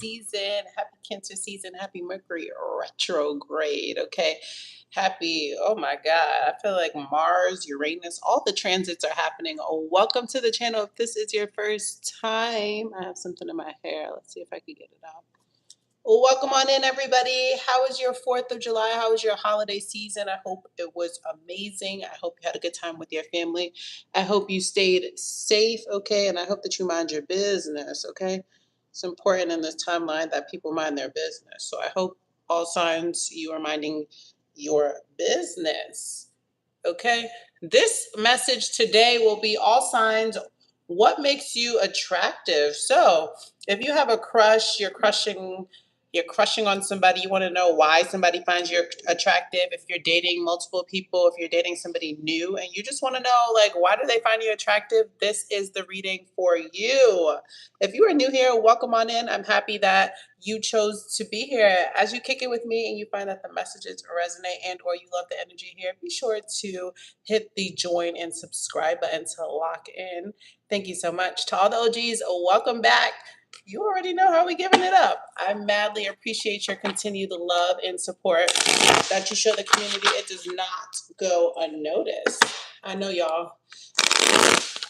season. Happy Cancer season. Happy Mercury retrograde. Okay. Happy, oh my God. I feel like Mars, Uranus, all the transits are happening. Oh, welcome to the channel. If this is your first time, I have something in my hair. Let's see if I can get it out. Well, welcome on in, everybody. How was your 4th of July? How was your holiday season? I hope it was amazing. I hope you had a good time with your family. I hope you stayed safe, okay? And I hope that you mind your business, okay? It's important in this timeline that people mind their business. So I hope all signs you are minding your business, okay? This message today will be all signs. What makes you attractive? So if you have a crush, you're crushing on somebody, you want to know why somebody finds you attractive. If you're dating multiple people, if you're dating somebody new and you just want to know, like, why do they find you attractive? This is the reading for you. If you are new here, welcome on in. I'm happy that you chose to be here. As you kick it with me and you find that the messages resonate and or you love the energy here, be sure to hit the join and subscribe button to lock in. Thank you so much. To all the OGs, welcome back. You already know how we giving it up. I madly appreciate your continued love and support that you show the community. It does not go unnoticed. I know y'all.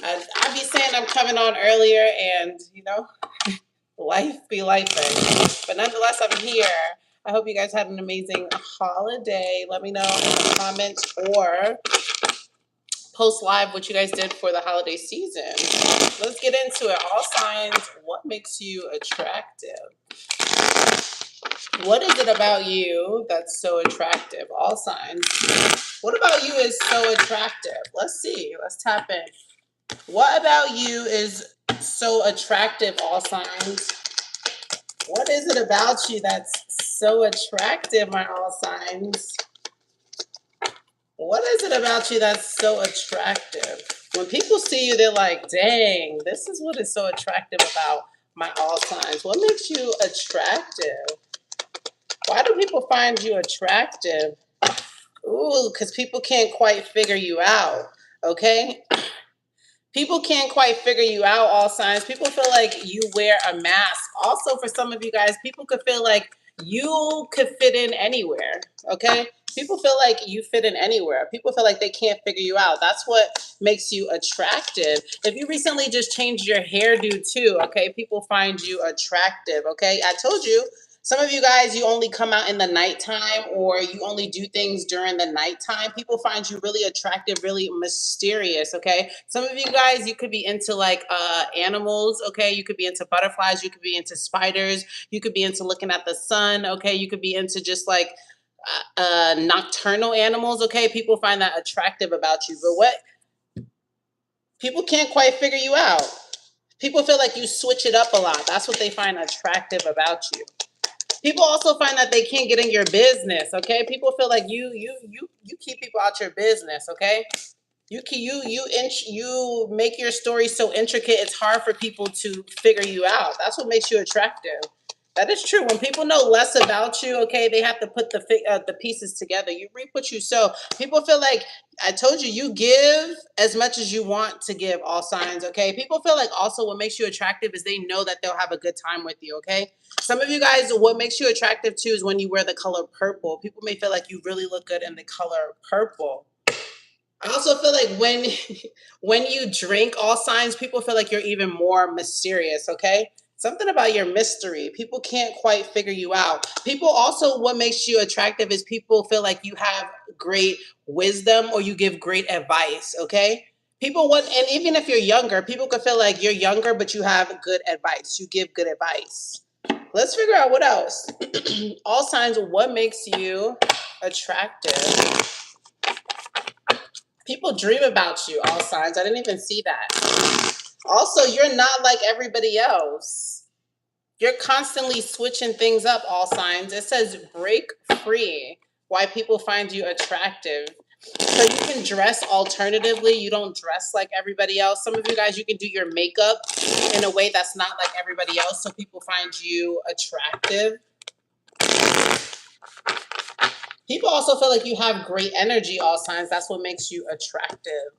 I be saying I'm coming on earlier and, life be lifing. But nonetheless, I'm here. I hope you guys had an amazing holiday. Let me know in the comments or post live what you guys did for the holiday season. Let's get into it. All signs, what makes you attractive? What is it about you that's so attractive? All signs. What about you is so attractive? Let's see. Let's tap in. What about you is so attractive? All signs. What is it about you that's so attractive, my all signs? What is it about you that's so attractive? When people see you, they're like, dang, this is what is so attractive about my all signs. What makes you attractive? Why do people find you attractive? Ooh, because people can't quite figure you out, okay? People can't quite figure you out, all signs. People feel like you wear a mask. Also, for some of you guys, people could feel like you could fit in anywhere, okay? People feel like you fit in anywhere. People feel like they can't figure you out. That's what makes you attractive. If you recently just changed your hairdo too, okay, people find you attractive, okay? I told you, some of you guys, you only come out in the nighttime or you only do things during the nighttime. People find you really attractive, really mysterious, okay? Some of you guys, you could be into like animals, okay? You could be into butterflies. You could be into spiders. You could be into looking at the sun, okay? You could be into just like nocturnal animals, okay? People find that attractive about you. But what? People can't quite figure you out. People feel like you switch it up a lot. That's what they find attractive about you. People also find that they can't get in your business, okay? People feel like you keep people out your business, okay? You make your story so intricate it's hard for people to figure you out. That's what makes you attractive. That is true. When people know less about you, okay, they have to put the pieces together. You reap what you sow. People feel like I told you, you give as much as you want to give. All signs, okay. People feel like also what makes you attractive is they know that they'll have a good time with you, okay. Some of you guys, what makes you attractive too is when you wear the color purple. People may feel like you really look good in the color purple. I also feel like when when you drink, all signs, people feel like you're even more mysterious, okay? Something about your mystery. People can't quite figure you out. People also, what makes you attractive is people feel like you have great wisdom or you give great advice, okay? People want, and even if you're younger, people could feel like you're younger, but you have good advice. You give good advice. Let's figure out what else. All signs, what makes you attractive? People dream about you, all signs. I didn't even see that. Also, you're not like everybody else. You're constantly switching things up, all signs. It says break free. Why people find you attractive. So you can dress alternatively. You don't dress like everybody else. Some of you guys, you can do your makeup in a way that's not like everybody else. So people find you attractive. People also feel like you have great energy, all signs. That's what makes you attractive.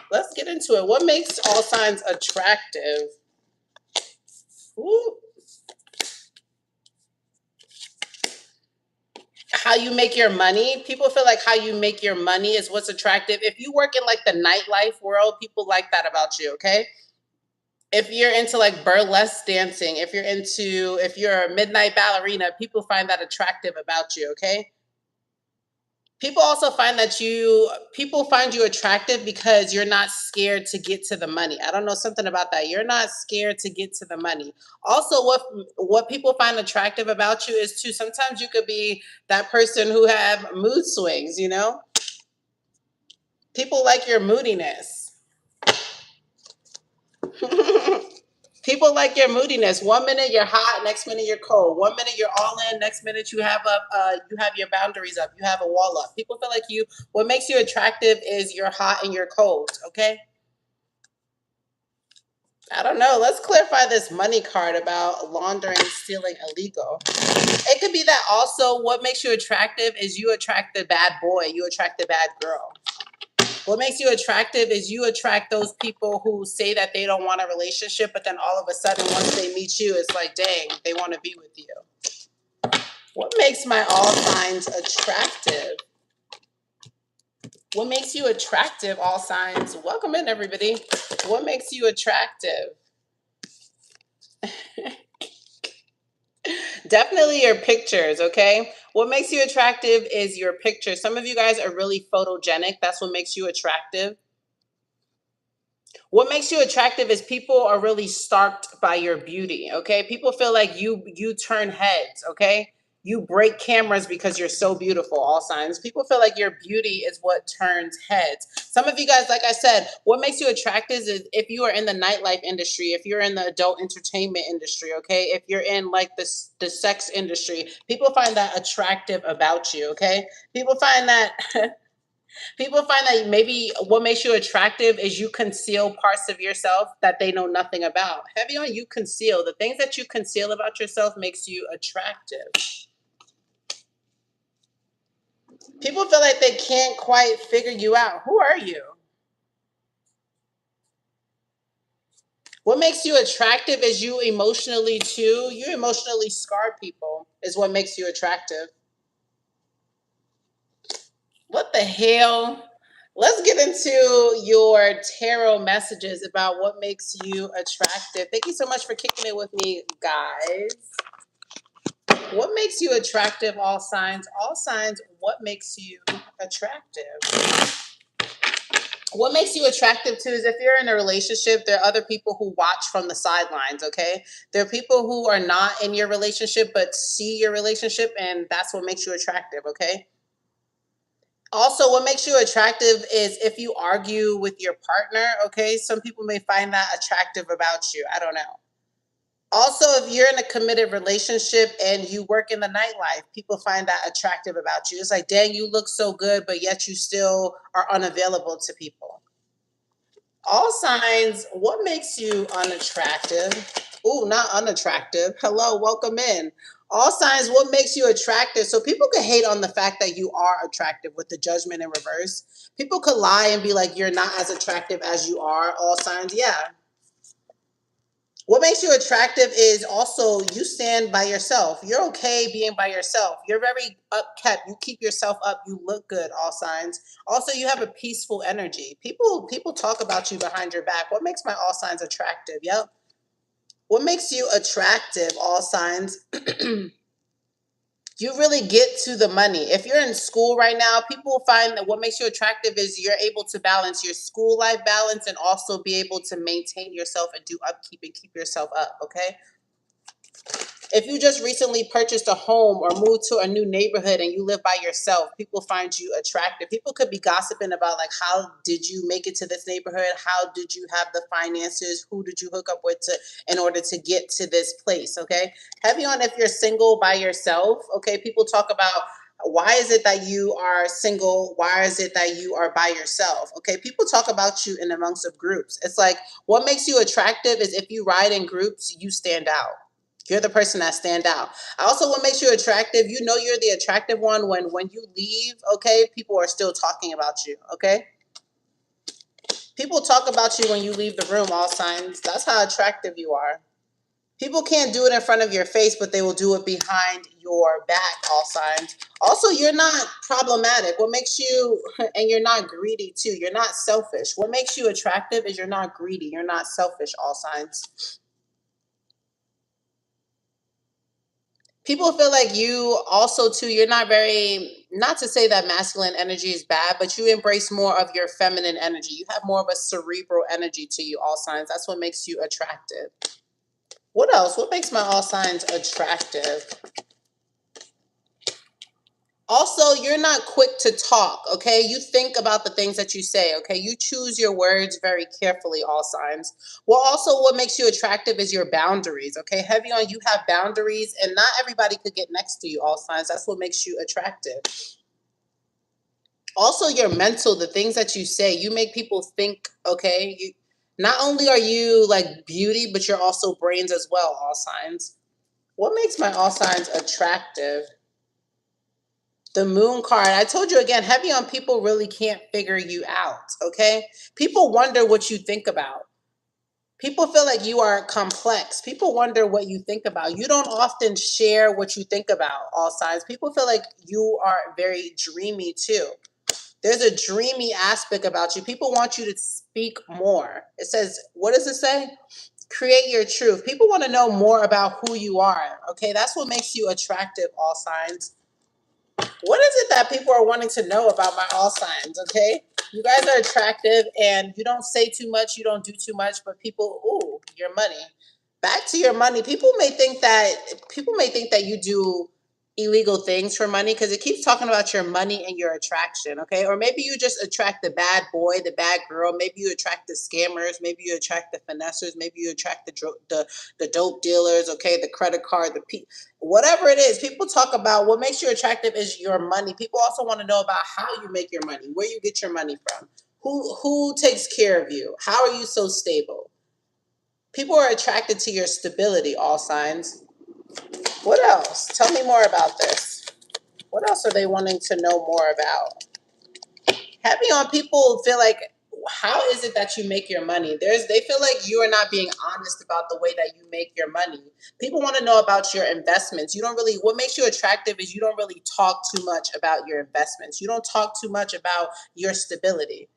Let's get into it. What makes all signs attractive? Ooh. how you make your money. People feel like how you make your money is what's attractive. If you work in like the nightlife world, people like that about you, okay? If you're into like burlesque dancing, if you're a midnight ballerina, people find that attractive about you, okay? People find you attractive because you're not scared to get to the money. I don't know, something about that. You're not scared to get to the money. Also, what people find attractive about you is too, sometimes you could be that person who have mood swings, you know? People like your moodiness. People like your moodiness. One minute you're hot, next minute you're cold. One minute you're all in, next minute you have your boundaries up. You have a wall up. People feel like you. What makes you attractive is you're hot and you're cold. Okay. I don't know. Let's clarify this money card about laundering, stealing, illegal. It could be that also. What makes you attractive is you attract the bad boy. You attract the bad girl. What makes you attractive is you attract those people who say that they don't want a relationship, but then all of a sudden, once they meet you, it's like, dang, they want to be with you. What makes my all signs attractive? What makes you attractive, all signs? Welcome in, everybody. What makes you attractive? Definitely your pictures, okay? What makes you attractive is your pictures. Some of you guys are really photogenic. That's what makes you attractive. What makes you attractive is people are really starked by your beauty, okay? People feel like you turn heads, okay? You break cameras because you're so beautiful, all signs. People feel like your beauty is what turns heads. Some of you guys, like I said, what makes you attractive is if you are in the nightlife industry, if you're in the adult entertainment industry, okay? If you're in like the sex industry, people find that attractive about you, okay? People find that People find that maybe what makes you attractive is you conceal parts of yourself that they know nothing about. Heavy on you conceal. The things that you conceal about yourself makes you attractive. People feel like they can't quite figure you out. Who are you? What makes you attractive is you emotionally too. You emotionally scar people is what makes you attractive. What the hell? Let's get into your tarot messages about what makes you attractive. Thank you so much for kicking it with me, guys. What makes you attractive, all signs? All signs, what makes you attractive? What makes you attractive too is if you're in a relationship, there are other people who watch from the sidelines, okay? There are people who are not in your relationship but see your relationship, and that's what makes you attractive, okay? Also, what makes you attractive is if you argue with your partner, okay? Some people may find that attractive about you. I don't know. Also, if you're in a committed relationship and you work in the nightlife, people find that attractive about you. It's like, dang, you look so good, but yet you still are unavailable to people. All signs, what makes you unattractive? Ooh, not unattractive. Hello, welcome in. All signs, what makes you attractive? So people could hate on the fact that you are attractive with the judgment in reverse. People could lie and be like, you're not as attractive as you are. All signs, yeah. What makes you attractive is also you stand by yourself. You're okay being by yourself. You're very upkept. You keep yourself up. You look good, all signs. Also, you have a peaceful energy. People talk about you behind your back. What makes my all signs attractive? Yep. What makes you attractive, all signs? You really get to the money. If you're in school right now, people find that what makes you attractive is you're able to balance your school life balance and also be able to maintain yourself and do upkeep and keep yourself up, okay? If you just recently purchased a home or moved to a new neighborhood and you live by yourself, people find you attractive. People could be gossiping about like how did you make it to this neighborhood? How did you have the finances? Who did you hook up with in order to get to this place? Okay. Heavy on if you're single by yourself. Okay. People talk about why is it that you are single? Why is it that you are by yourself? Okay. People talk about you in amongst of groups. It's like what makes you attractive is if you ride in groups, you stand out. You're the person that stand out. Also, what makes you attractive, you know you're the attractive one when you leave, okay, people are still talking about you, okay? People talk about you when you leave the room, all signs. That's how attractive you are. People can't do it in front of your face, but they will do it behind your back, all signs. Also, you're not problematic. What makes you, and you're not greedy too. You're not selfish. What makes you attractive is you're not greedy. You're not selfish, all signs. People feel like you also too, you're not very, not to say that masculine energy is bad, but you embrace more of your feminine energy. You have more of a cerebral energy to you, all signs. That's what makes you attractive. What else? What makes my all signs attractive? Also, you're not quick to talk, okay? You think about the things that you say, okay? You choose your words very carefully, all signs. Well, also, what makes you attractive is your boundaries, okay? Heavy on you have boundaries, and not everybody could get next to you, all signs. That's what makes you attractive. Also, your mental, the things that you say, you make people think, okay? Not only are you like beauty, but you're also brains as well, all signs. What makes my all signs attractive? The moon card. I told you again, heavy on people really can't figure you out, okay? People wonder what you think about. People feel like you are complex. People wonder what you think about. You don't often share what you think about, all signs. People feel like you are very dreamy too. There's a dreamy aspect about you. People want you to speak more. It says, what does it say? Create your truth. People want to know more about who you are, okay? That's what makes you attractive, all signs. What is it that people are wanting to know about my all signs? Okay, you guys are attractive and you don't say too much, you don't do too much, but people, ooh, your money. Back to your money. People may think that you do illegal things for money because it keeps talking about your money and your attraction, okay? Or maybe you just attract the bad boy, the bad girl. Maybe you attract the scammers. Maybe you attract the finessers. Maybe you attract the dope dealers, okay? The credit card, whatever it is. People talk about what makes you attractive is your money. People also want to know about how you make your money, where you get your money from, who takes care of you, how are you so stable. People are attracted to your stability, all signs. What else? Tell me more about this. What else are they wanting to know more about? Heavy on people feel like, how is it that you make your money? They feel like you are not being honest about the way that you make your money. People want to know about your investments. You don't really, what makes you attractive is you don't really talk too much about your investments. You don't talk too much about your stability.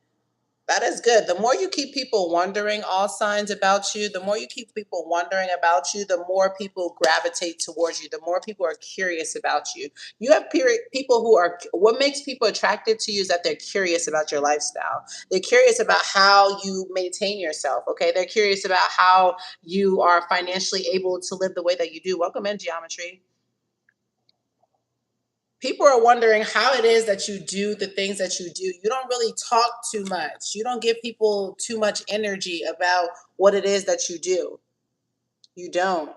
That is good. The more you keep people wondering all signs about you, the more you keep people wondering about you, the more people gravitate towards you, the more people are curious about you. You have people who are, what makes people attracted to you is that they're curious about your lifestyle. They're curious about how you maintain yourself, okay? They're curious about how you are financially able to live the way that you do. Welcome in, Geometry. People are wondering how it is that you do the things that you do. You don't really talk too much. You don't give people too much energy about what it is that you do. You don't.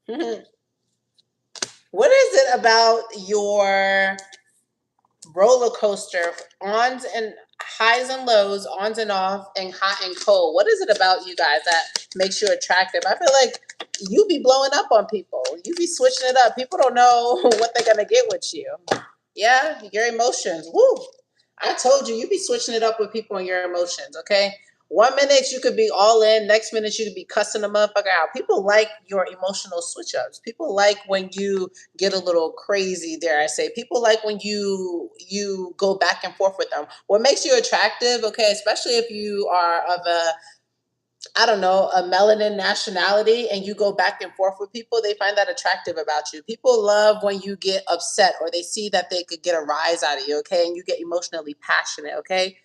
What is it about your roller coaster, ons and highs and lows, ons and off, and hot and cold? What is it about you guys that makes you attractive? I feel like you be blowing up on people. You be switching it up. People don't know what they're gonna get with you. Yeah, your emotions. Woo! I told you, you be switching it up with people and your emotions, okay? One minute you could be all in, next minute you could be cussing a motherfucker out. People like your emotional switch ups. People like when you get a little crazy, dare I say. People like when you go back and forth with them. What makes you attractive, okay, especially if you are of a, I don't know, a melanin nationality and you go back and forth with people, they find that attractive about you. People love when you get upset or they see that they could get a rise out of you, okay? And you get emotionally passionate, okay?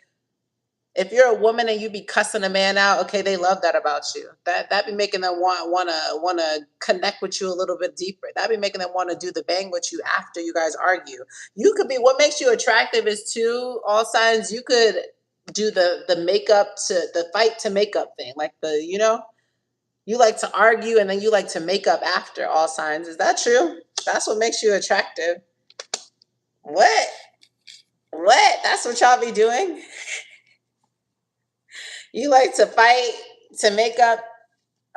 If you're a woman and you be cussing a man out, okay, they love that about you. That be making them wanna connect with you a little bit deeper. That be making them want to do the bang with you after you guys argue. You could be, what makes you attractive is too, all signs, you could do the makeup to the fight to makeup thing. Like you like to argue and then you like to make up after, all signs. Is that true? That's what makes you attractive. What? What? That's what y'all be doing? You like to fight to make up.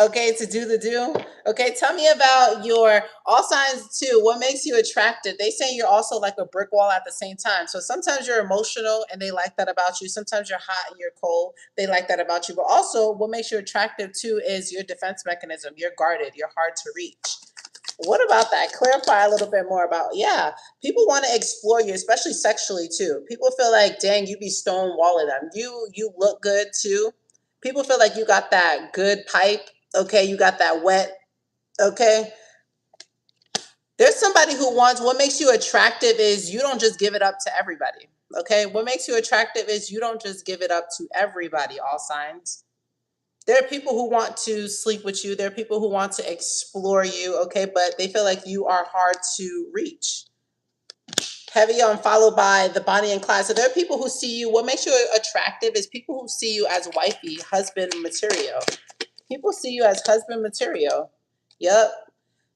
Okay, to do the do. Okay, tell me about your all signs too. What makes you attractive? They say you're also like a brick wall at the same time. So sometimes you're emotional and they like that about you. Sometimes you're hot and you're cold. They like that about you. But also, what makes you attractive too is your defense mechanism. You're guarded. You're hard to reach. What about that? Clarify a little bit more about. Yeah, people want to explore you, especially sexually too. People feel like, dang, you be stonewalling them. You look good too. People feel like you got that good pipe. Okay, you got that wet. Okay, there's somebody who wants. What makes you attractive is you don't just give it up to everybody. Okay, what makes you attractive is you don't just give it up to everybody. All signs. There are people who want to sleep with you. There are people who want to explore you, okay, but they feel like you are hard to reach. Heavy on followed by the Bonnie and Clyde. So there are people who see you. What makes you attractive is people who see you as wifey, husband material. People see you as husband material. Yep.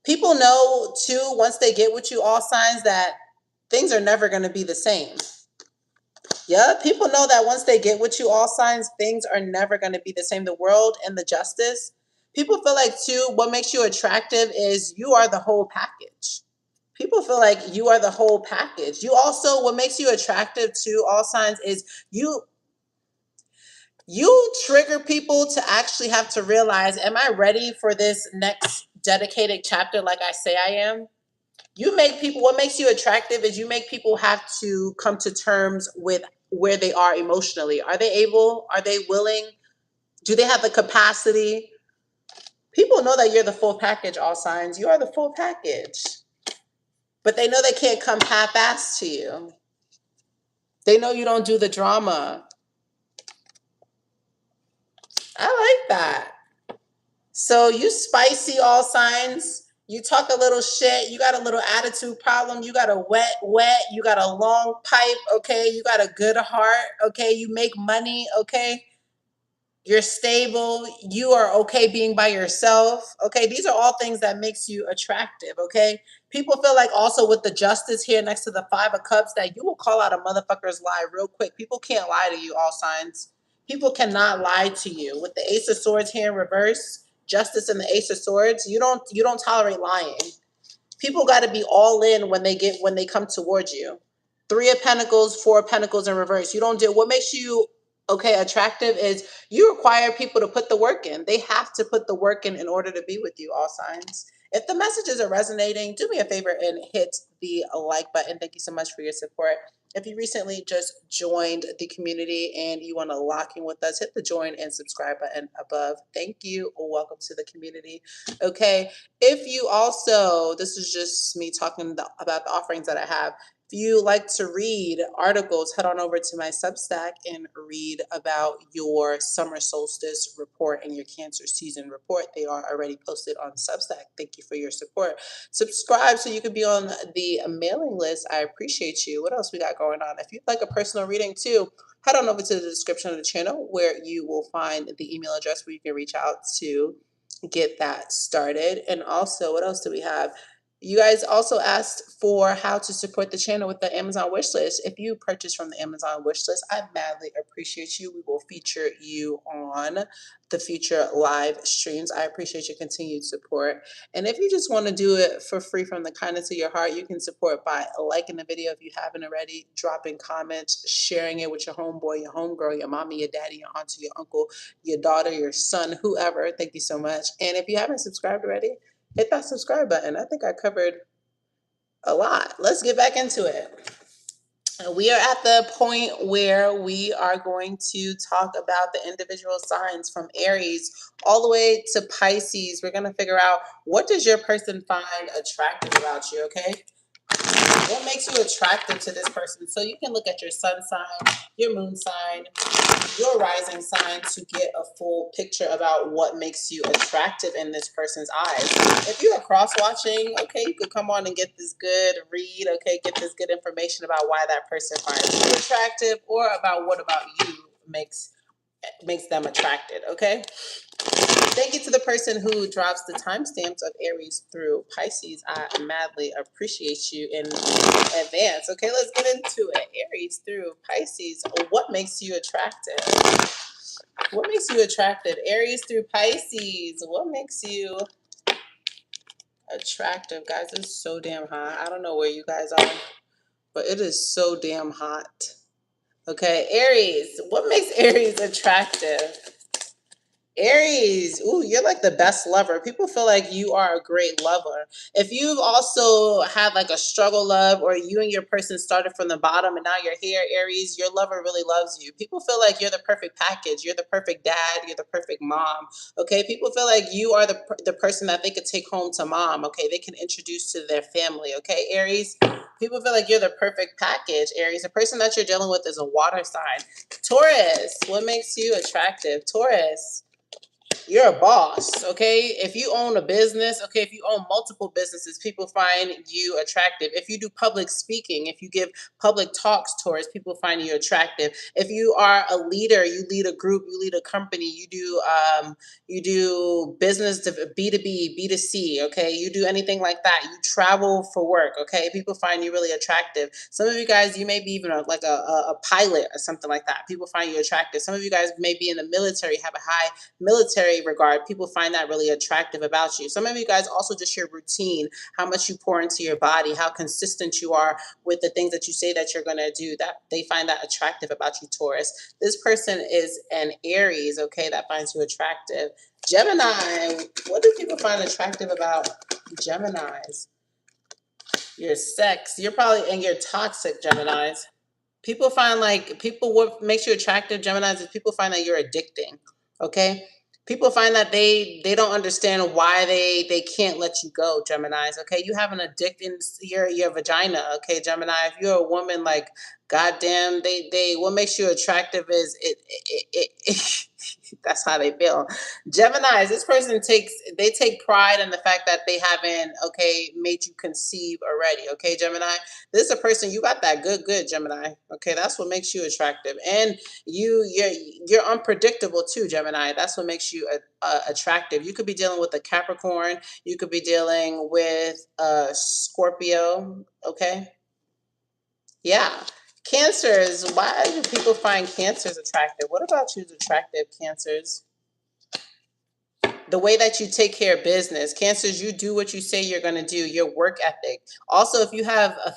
People know too, once they get with you, all signs that things are never going to be the same. Yeah, people know that once they get with you, all signs, things are never going to be the same. The world and the justice. People feel like, too, what makes you attractive is you are the whole package. People feel like you are the whole package. You also, what makes you attractive to all signs is you trigger people to actually have to realize, am I ready for this next dedicated chapter like I say I am? You make people, what makes you attractive is you make people have to come to terms with where they are emotionally. Are they able? Are they willing? Do they have the capacity? People know that you're the full package, all signs. You are the full package. But they know they can't come half-assed to you. They know you don't do the drama. I like that. So you spicy, all signs. You talk a little shit. You got a little attitude problem. You got a wet. You got a long pipe. Okay. You got a good heart. Okay. You make money. Okay. You're stable. You are okay being by yourself. Okay. These are all things that makes you attractive. Okay. People feel like also with the justice here next to the 5 of Cups that you will call out a motherfucker's lie real quick. People can't lie to you, all signs. People cannot lie to you. With the Ace of Swords here in reverse, justice and the Ace of Swords, you don't tolerate lying. People got to be all in when they come towards you. 3 of Pentacles, 4 of Pentacles in reverse. You don't do what makes you okay attractive is you require people to put the work in. They have to put the work in order to be with you, all signs. If the messages are resonating, do me a favor and hit the like button. Thank you so much for your support. If you recently just joined the community and you want to lock in with us, hit the join and subscribe button above. Thank you. Welcome to the community. Okay. If you also, this is just me talking about the offerings that I have. If you like to read articles, head on over to my Substack and read about your summer solstice report and your Cancer season report. They are already posted on Substack. Thank you for your support. Subscribe so you can be on the mailing list. I appreciate you. What else we got going on? If you'd like a personal reading too, head on over to the description of the channel where you will find the email address where you can reach out to get that started. And also, what else do we have? You guys also asked for how to support the channel with the Amazon wish list. If you purchase from the Amazon wish list, I madly appreciate you. We will feature you on the future live streams. I appreciate your continued support. And if you just want to do it for free from the kindness of your heart, you can support by liking the video if you haven't already, dropping comments, sharing it with your homeboy, your homegirl, your mommy, your daddy, your auntie, your uncle, your daughter, your son, whoever. Thank you so much. And if you haven't subscribed already, hit that subscribe button. I think I covered a lot. Let's get back into it. We are at the point where we are going to talk about the individual signs from Aries all the way to Pisces. We're going to figure out, what does your person find attractive about you, okay? What makes you attractive to this person? So you can look at your sun sign, your moon sign, your rising sign to get a full picture about what makes you attractive in this person's eyes. If you are cross watching, okay, you could come on and get this good read, okay, get this good information about why that person finds you attractive or about what about you makes them attracted, okay? Thank you to the person who drops the timestamps of Aries through Pisces. I madly appreciate you in advance. Okay, let's get into it. Aries through Pisces. What makes you attractive? What makes you attractive? Aries through Pisces. What makes you attractive? Guys, it's so damn hot. I don't know where you guys are, but it is so damn hot. Okay, Aries. What makes Aries attractive? Aries, ooh, you're like the best lover. People feel like you are a great lover. If you've also had like a struggle love, or you and your person started from the bottom and now you're here, Aries, your lover really loves you. People feel like you're the perfect package. You're the perfect dad. You're the perfect mom. Okay, people feel like you are the person that they could take home to mom. Okay, they can introduce to their family. Okay, Aries, people feel like you're the perfect package. Aries, the person that you're dealing with is a water sign. Taurus, what makes you attractive? Taurus, you're a boss, okay? If you own a business, okay, if you own multiple businesses, people find you attractive. If you do public speaking, if you give public talks, Taurus, people find you attractive. If you are a leader, you lead a group, you lead a company, you do business to B2B, B2C, okay? You do anything like that. You travel for work, okay? People find you really attractive. Some of you guys, you may be even a pilot or something like that. People find you attractive. Some of you guys may be in the military, have a high military regard. People find that really attractive about you. Some of you guys also just your routine, how much you pour into your body, how consistent you are with the things that you say that you're going to do, that they find that attractive about you, Taurus. This person is an Aries, okay, that finds you attractive. Gemini, what do people find attractive about Geminis? Your sex. You're probably, and you're toxic, Geminis. People find like people, what makes you attractive, Geminis, is people find that you're addicting. Okay, people find that they don't understand why they can't let you go, Geminis. Okay, you have an addiction, your vagina. Okay, Gemini, if you're a woman, like goddamn, they what makes you attractive is it that's how they feel. Geminis, this person they take pride in the fact that they haven't, okay, made you conceive already. Okay, Gemini, this is a person, you got that good Gemini. Okay, that's what makes you attractive, and you're unpredictable too, Gemini. That's what makes you attractive. You could be dealing with a Capricorn. You could be dealing with a Scorpio. Okay, yeah. Cancers. Why do people find cancers attractive? What about you is attractive, Cancers? The way that you take care of business, Cancers, you do what you say you're going to do, your work ethic. Also, if you have a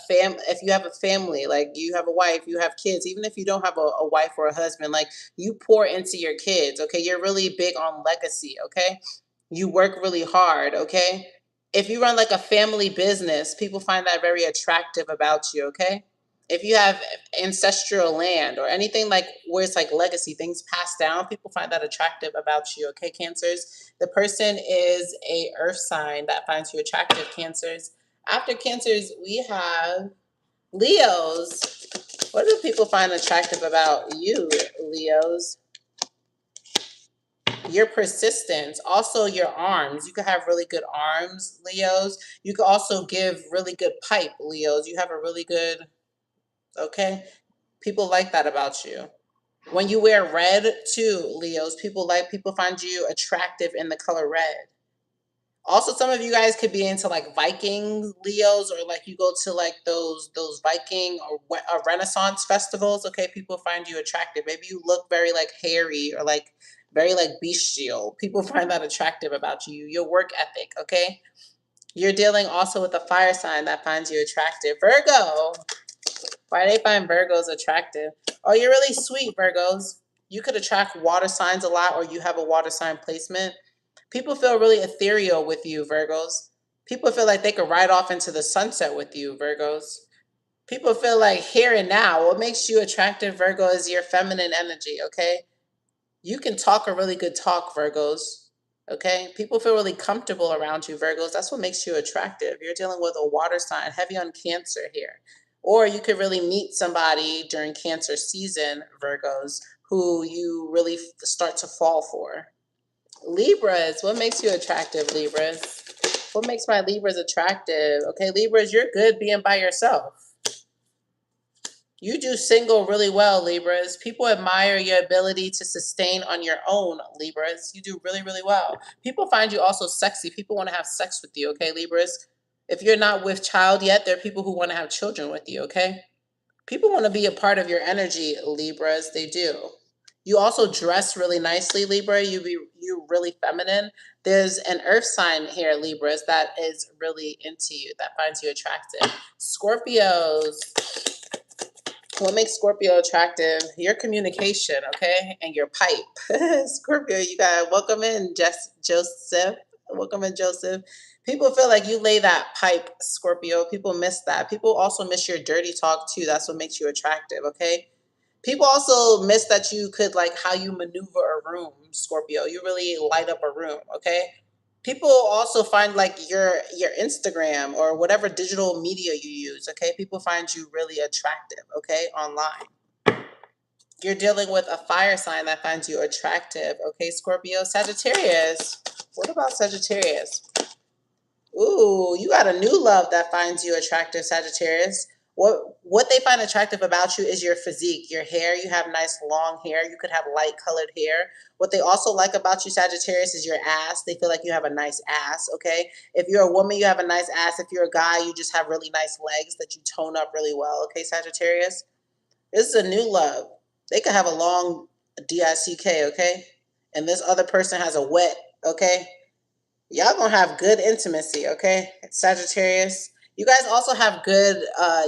family, like you have a wife, you have kids, even if you don't have a wife or a husband, like you pour into your kids. Okay, you're really big on legacy. Okay, you work really hard. Okay, if you run like a family business, people find that very attractive about you. Okay, if you have ancestral land or anything like where it's like legacy, things passed down, people find that attractive about you. Okay, Cancers, the person is a earth sign that finds you attractive, Cancers. After Cancers, we have Leos. What do people find attractive about you, Leos? Your persistence, also your arms. You could have really good arms, Leos. You could also give really good pipe, Leos. You have a really good, okay? People like that about you. When you wear red too, Leos, people find you attractive in the color red. Also, some of you guys could be into like Viking Leos, or like you go to like those Viking or Renaissance festivals. Okay, people find you attractive. Maybe you look very like hairy or like very like bestial. People find that attractive about you. Your work ethic. Okay, you're dealing also with a fire sign that finds you attractive. Virgo. Why do they find Virgos attractive? Oh, you're really sweet, Virgos. You could attract water signs a lot, or you have a water sign placement. People feel really ethereal with you, Virgos. People feel like they could ride off into the sunset with you, Virgos. People feel like here and now. What makes you attractive, Virgo, is your feminine energy, okay? You can talk a really good talk, Virgos. Okay? People feel really comfortable around you, Virgos. That's what makes you attractive. You're dealing with a water sign, heavy on Cancer here. Or you could really meet somebody during Cancer season, Virgos, who you really start to fall for. Libras, what makes you attractive, Libras? What makes my Libras attractive? Okay, Libras, you're good being by yourself. You do single really well, Libras. People admire your ability to sustain on your own, Libras. You do really, really well. People find you also sexy. People want to have sex with you, okay, Libras? If you're not with child yet, there are people who want to have children with you, okay? People want to be a part of your energy, Libras. They do. You also dress really nicely, Libra. You really feminine. There's an earth sign here, Libras, that is really into you, that finds you attractive. Scorpios, what makes Scorpio attractive? Your communication, okay, and your pipe. Scorpio, you got welcome in, Joseph. Welcome in, Joseph. People feel like you lay that pipe, Scorpio. People miss that. People also miss your dirty talk too. That's what makes you attractive, okay? People also miss that you could like how you maneuver a room, Scorpio. You really light up a room, okay? People also find like your Instagram or whatever digital media you use, okay? People find you really attractive, okay, online. You're dealing with a fire sign that finds you attractive, okay, Scorpio. Sagittarius. What about Sagittarius? Ooh, you got a new love that finds you attractive, Sagittarius. What they find attractive about you is your physique, your hair. You have nice long hair. You could have light colored hair. What they also like about you, Sagittarius, is your ass. They feel like you have a nice ass, okay? If you're a woman, you have a nice ass. If you're a guy, you just have really nice legs that you tone up really well, okay, Sagittarius? This is a new love. They could have a long DICK, okay? And this other person has a wet, okay? Y'all gonna have good intimacy, okay? Sagittarius. You guys also have good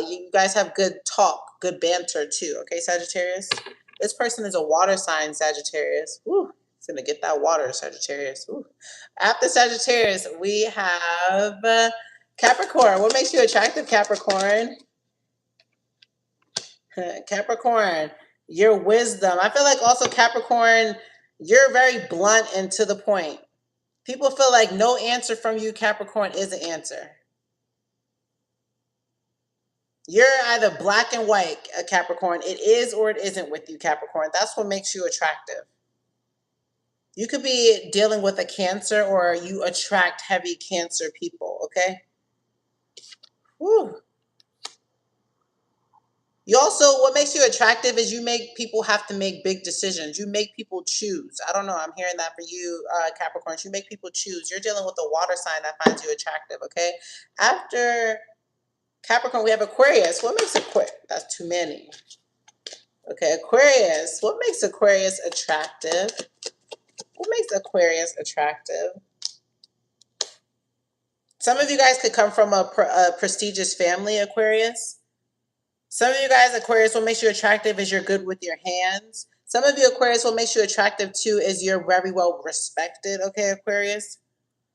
you guys have good talk, good banter too, okay, Sagittarius? This person is a water sign, Sagittarius. Woo, it's gonna get that water, Sagittarius. Woo. After Sagittarius, we have Capricorn. What makes you attractive, Capricorn? Capricorn, your wisdom. I feel like also Capricorn, you're very blunt and to the point. People feel like no answer from you, Capricorn, is an answer. You're either black and white, a Capricorn. It is or it isn't with you, Capricorn. That's what makes you attractive. You could be dealing with a Cancer or you attract heavy Cancer people, okay? Whew. You also, what makes you attractive is you make people have to make big decisions. You make people choose. I don't know. I'm hearing that for you, Capricorns. You make people choose. You're dealing with a water sign that finds you attractive, okay? After Capricorn, we have Aquarius. What makes Aquarius? That's too many. Okay, Aquarius. What makes Aquarius attractive? What makes Aquarius attractive? Some of you guys could come from a prestigious family, Aquarius. Some of you guys, Aquarius, what makes you attractive is you're good with your hands. Some of you, Aquarius, what makes you attractive too is you're very well respected, okay, Aquarius?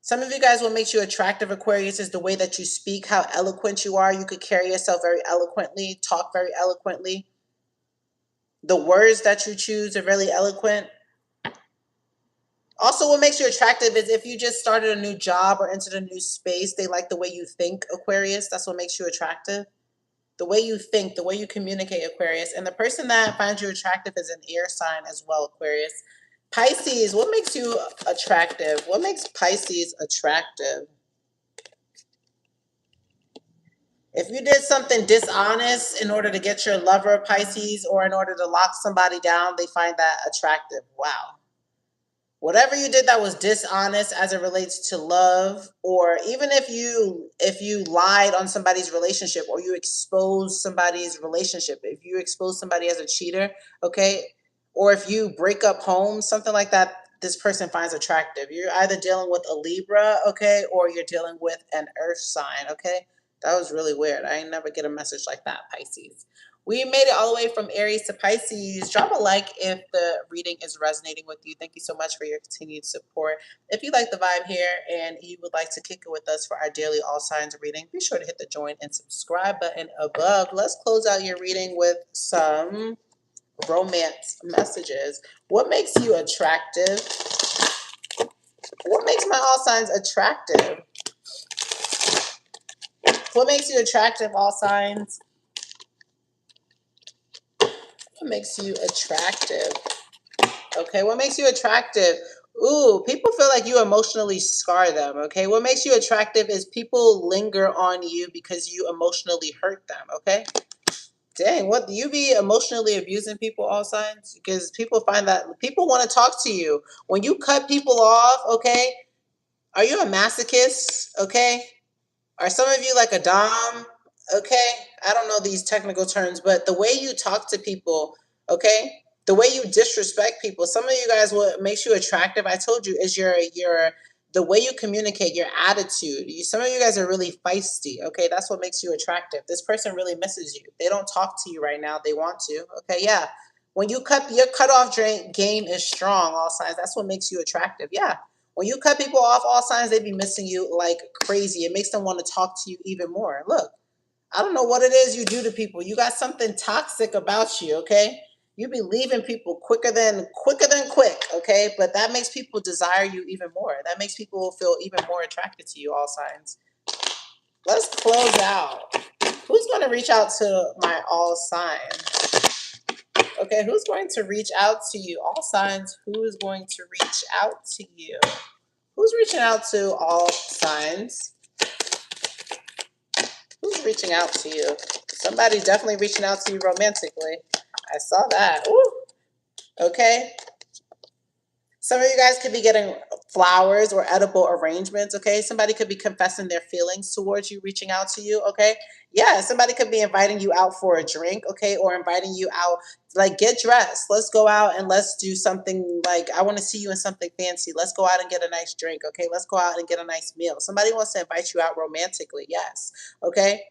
Some of you guys, what makes you attractive, Aquarius, is the way that you speak, how eloquent you are. You could carry yourself very eloquently, talk very eloquently. The words that you choose are really eloquent. Also, what makes you attractive is if you just started a new job or entered a new space, they like the way you think, Aquarius. That's what makes you attractive. The way you think, the way you communicate, Aquarius. And the person that finds you attractive is an air sign as well, Aquarius. Pisces, what makes you attractive? What makes Pisces attractive? If you did something dishonest in order to get your lover, Pisces, or in order to lock somebody down, they find that attractive. Wow. Whatever you did that was dishonest as it relates to love, or even if you lied on somebody's relationship or you exposed somebody's relationship, if you expose somebody as a cheater, okay, or if you break up homes, something like that, this person finds attractive. You're either dealing with a Libra, okay, or you're dealing with an earth sign, okay? That was really weird. I ain't never get a message like that, Pisces. We made it all the way from Aries to Pisces. Drop a like if the reading is resonating with you. Thank you so much for your continued support. If you like the vibe here and you would like to kick it with us for our daily all signs reading, be sure to hit the join and subscribe button above. Let's close out your reading with some romance messages. What makes you attractive? What makes my all signs attractive? What makes you attractive, all signs? What makes you attractive? Okay, what makes you attractive? Ooh, people feel like you emotionally scar them. Okay, what makes you attractive is people linger on you because you emotionally hurt them. Okay, dang, what you be emotionally abusing people, all signs? Because people find that people want to talk to you when you cut people off. Okay, are you a masochist? Okay, are some of you like a dom? Okay, I don't know these technical terms, but the way you talk to people, okay, The way you disrespect people. Some of you guys, what makes you attractive, I told you, is your the way you communicate, your attitude. Some of you guys are really feisty. Okay, that's what makes you attractive. This person really misses you. They don't talk to you right now. They want to. Okay, yeah. When you cut your cutoff game is strong. All signs. That's what makes you attractive. Yeah. When you cut people off, all signs they be missing you like crazy. It makes them want to talk to you even more. Look, I don't know what it is you do to people. You got something toxic about you, okay? You be leaving people quicker than quick, okay? But that makes people desire you even more. That makes people feel even more attracted to you, all signs. Let's close out. Who's going to reach out to my all signs? Okay, who's going to reach out to you? All signs, who is going to reach out to you? Who's reaching out to all signs? Who's reaching out to you? Somebody's definitely reaching out to you romantically. I saw that. Ooh. Okay. Some of you guys could be getting flowers or edible arrangements, okay? Somebody could be confessing their feelings towards you, reaching out to you, okay? Yeah, somebody could be inviting you out for a drink, okay? Or inviting you out, like, get dressed. Let's go out and let's do something like, I want to see you in something fancy. Let's go out and get a nice drink, okay? Let's go out and get a nice meal. Somebody wants to invite you out romantically, yes, okay?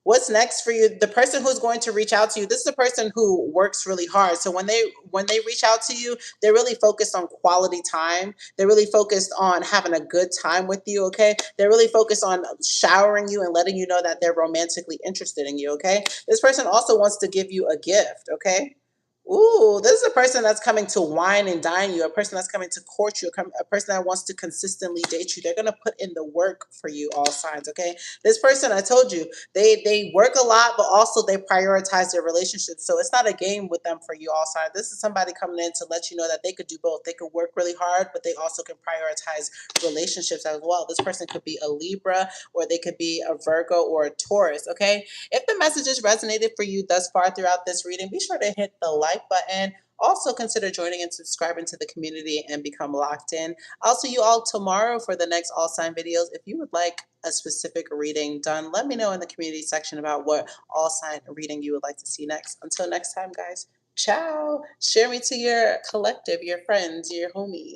What's next for you? The person who's going to reach out to you, this is a person who works really hard. So when they reach out to you, they're really focused on quality time. They're really focused on having a good time with you, okay? They're really focused on showering you and letting you know that they're romantically interested in you, okay? This person also wants to give you a gift, okay? Ooh, this is a person that's coming to wine and dine you, a person that's coming to court you, a person that wants to consistently date you. They're going to put in the work for you, all signs, okay? This person, I told you, they work a lot, but also they prioritize their relationships. So it's not a game with them for you, all signs. This is somebody coming in to let you know that they could do both. They could work really hard, but they also can prioritize relationships as well. This person could be a Libra, or they could be a Virgo or a Taurus, okay? If the messages resonated for you thus far throughout this reading, be sure to hit the like button. Also, consider joining and subscribing to the community and become locked in. I'll see you all tomorrow for the next all sign videos. If you would like a specific reading done, let me know in the community section about what all sign reading you would like to see next. Until next time, guys, ciao. Share me to your collective, your friends, your homies.